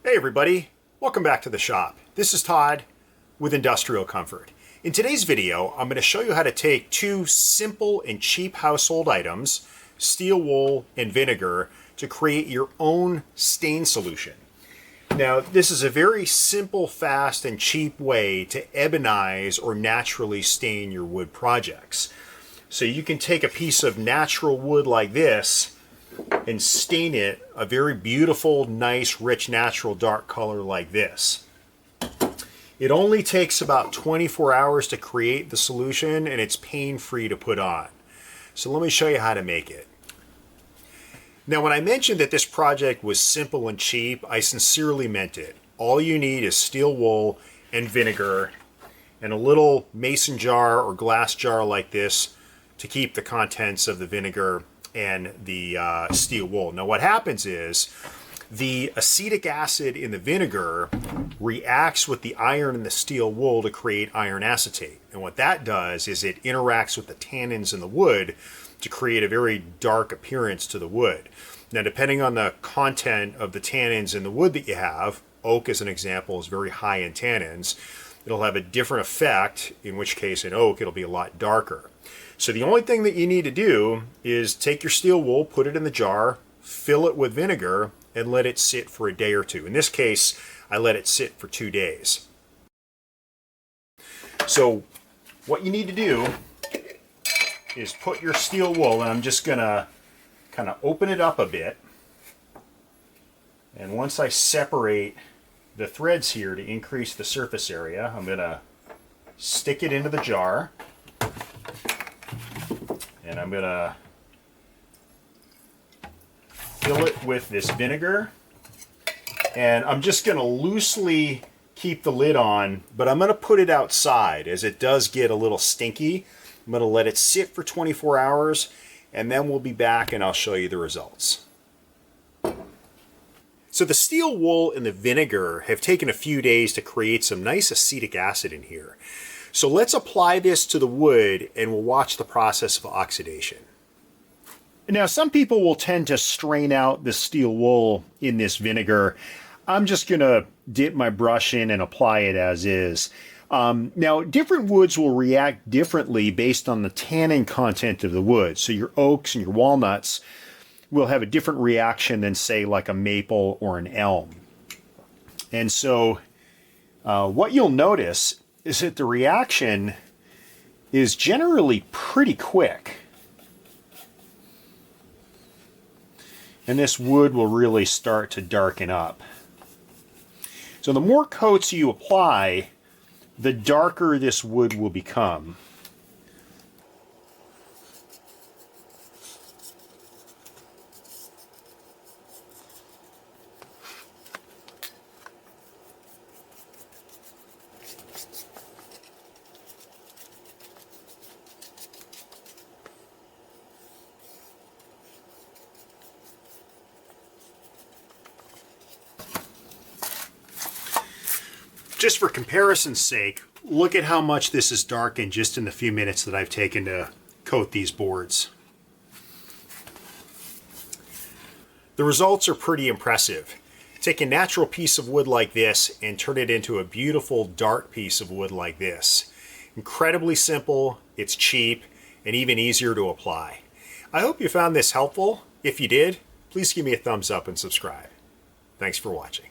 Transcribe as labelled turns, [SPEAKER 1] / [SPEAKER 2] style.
[SPEAKER 1] Hey everybody, welcome back to the shop. This is Todd with Industrial Comfort. In today's video, I'm going to show you how to take two simple and cheap household items, steel wool and vinegar, to create your own stain solution. Now, this is a very simple, fast, and cheap way to ebonize or naturally stain your wood projects. So you can take a piece of natural wood like this and stain it a very beautiful, nice, rich, natural dark color like this. It only takes about 24 hours to create the solution, and it's pain-free to put on. So let me show you how to make it. Now, when I mentioned that this project was simple and cheap, I sincerely meant it. All you need is steel wool and vinegar and a little mason jar or glass jar like this to keep the contents of the vinegar and the steel wool. Now what happens is the acetic acid in the vinegar reacts with the iron in the steel wool to create iron acetate. And what that does is it interacts with the tannins in the wood to create a very dark appearance to the wood. Now, depending on the content of the tannins in the wood that you have, oak as an example is very high in tannins, it'll have a different effect, in which case in oak it'll be a lot darker. So the only thing that you need to do is take your steel wool, put it in the jar, fill it with vinegar, and let it sit for a day or two. In this case, I let it sit for 2 days. So what you need to do is put your steel wool, and I'm just gonna kind of open it up a bit. And once I separate the threads here to increase the surface area, I'm gonna stick it into the jar. And I'm gonna fill it with this vinegar, and I'm just gonna loosely keep the lid on, but I'm gonna put it outside as it does get a little stinky. I'm gonna let it sit for 24 hours, and then we'll be back and I'll show you the results. So the steel wool and the vinegar have taken a few days to create some nice acetic acid in here. So let's apply this to the wood and we'll watch the process of oxidation. Now, some people will tend to strain out the steel wool in this vinegar. I'm just gonna dip my brush in and apply it as is. Now, different woods will react differently based on the tannin content of the wood. So your oaks and your walnuts will have a different reaction than, say, like a maple or an elm. And so what you'll notice is that the reaction is generally pretty quick. And this wood will really start to darken up. So the more coats you apply, the darker this wood will become. Just for comparison's sake, look at how much this is darkened just in the few minutes that I've taken to coat these boards. The results are pretty impressive. Take a natural piece of wood like this and turn it into a beautiful dark piece of wood like this. Incredibly simple, it's cheap, and even easier to apply. I hope you found this helpful. If you did, please give me a thumbs up and subscribe. Thanks for watching.